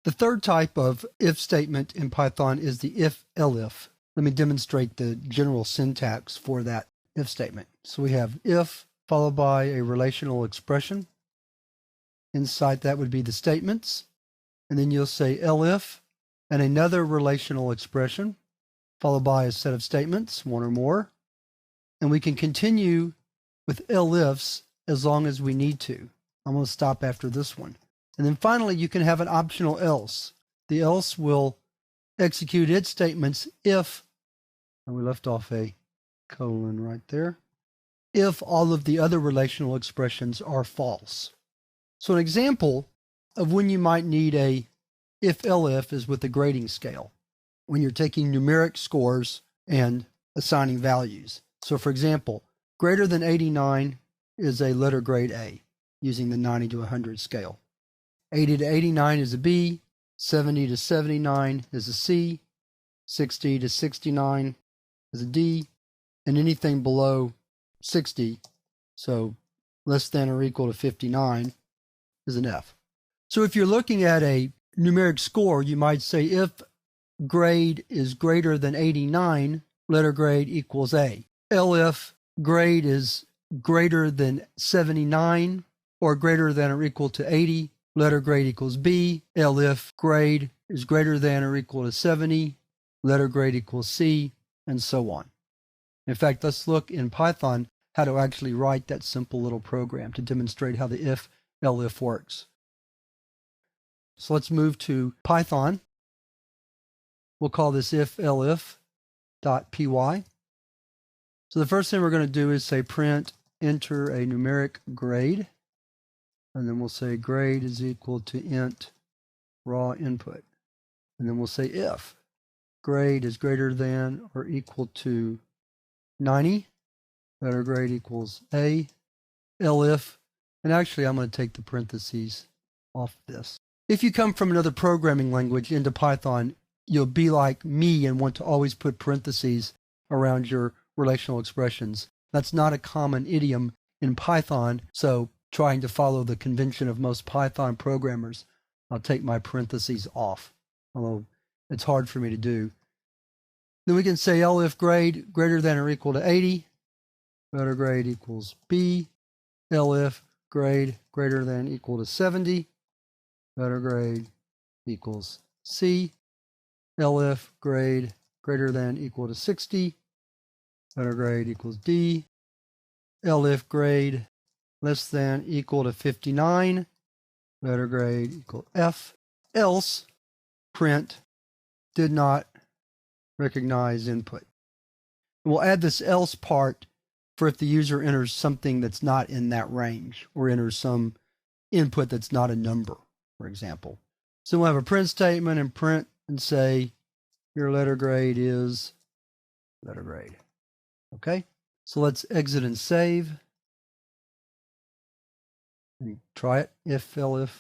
The third type of if statement in Python is the if-elif. Let me demonstrate the general syntax for that if statement. So we have if followed by a relational expression. Inside that would be the statements. And then you'll say elif and another relational expression followed by a set of statements, one or more. And we can continue with elifs as long as we need to. I'm going to stop after this one. And then finally, you can have an optional else. The else will execute its statements if, and we left off a colon right there, if all of the other relational expressions are false. So an example of when you might need a if-elif is with the grading scale, when you're taking numeric scores and assigning values. So for example, greater than 89 is a letter grade A, using the 90 to 100 scale. 80 to 89 is a B, 70 to 79 is a C, 60 to 69 is a D, and anything below 60, so less than or equal to 59, is an F. So if you're looking at a numeric score, you might say if grade is greater than 89, letter grade equals A. Elif grade is greater than 79 or greater than or equal to 80, letter grade equals B. Elif grade is greater than or equal to 70, letter grade equals C, and so on. In fact, let's look in Python how to actually write that simple little program to demonstrate how the if-elif works. So let's move to Python. We'll call this if-elif.py. So the first thing we're going to do is say print, enter a numeric grade. And then we'll say grade is equal to int raw input. And then we'll say if grade is greater than or equal to 90, letter grade equals A. Elif, and actually I'm going to take the parentheses off this. If you come from another programming language into Python, you'll be like me and want to always put parentheses around your relational expressions. That's not a common idiom in Python, so trying to follow the convention of most Python programmers, I'll take my parentheses off, although it's hard for me to do. Then we can say elif grade greater than or equal to 80, letter grade equals B. Elif grade greater than or equal to 70, letter grade equals C. Elif grade greater than or equal to 60, letter grade equals D. Elif grade less than or equal to 59, letter grade equal F. Else print did not recognize input. We'll add this else part for if the user enters something that's not in that range or enters some input that's not a number, for example. So we'll have a print statement and print and say your letter grade is letter grade. Okay, so let's exit and save. And try it, if-elif.py.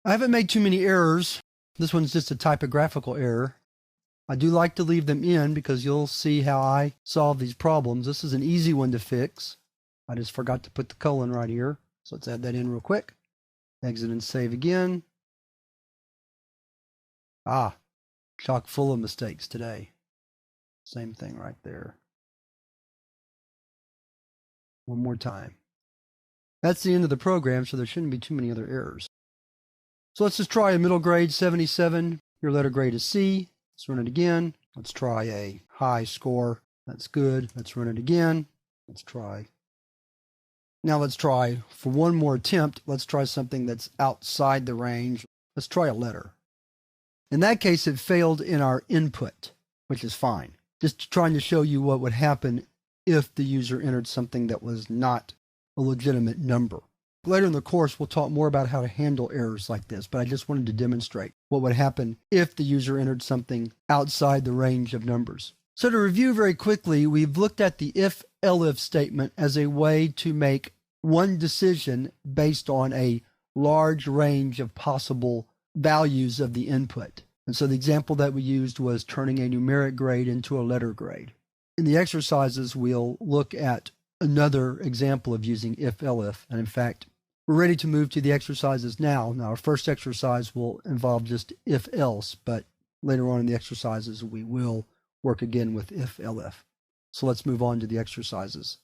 I haven't made too many errors. This one's just a typographical error. I do like to leave them in because you'll see how I solve these problems. This is an easy one to fix. I just forgot to put the colon right here. So let's add that in real quick. Exit and save again. Chock full of mistakes today. Same thing right there. One more time. That's the end of the program, so there shouldn't be too many other errors. So let's just try a middle grade 77. Your letter grade is C. Let's run it again. Let's try a high score. That's good. Let's run it again. Let's try. Now let's try, for one more attempt, let's try something that's outside the range. Let's try a letter. In that case, it failed in our input, which is fine. Just trying to show you what would happen if the user entered something that was not a legitimate number. Later in the course, we'll talk more about how to handle errors like this, but I just wanted to demonstrate what would happen if the user entered something outside the range of numbers. So to review very quickly, we've looked at the if-elif statement as a way to make one decision based on a large range of possible values of the input. And so the example that we used was turning a numeric grade into a letter grade. In the exercises, we'll look at another example of using if-elif, and in fact, We're ready to move to the exercises now. Now, our first exercise will involve just if-else, but later on in the exercises, we will work again with if-elif. So let's move on to the exercises.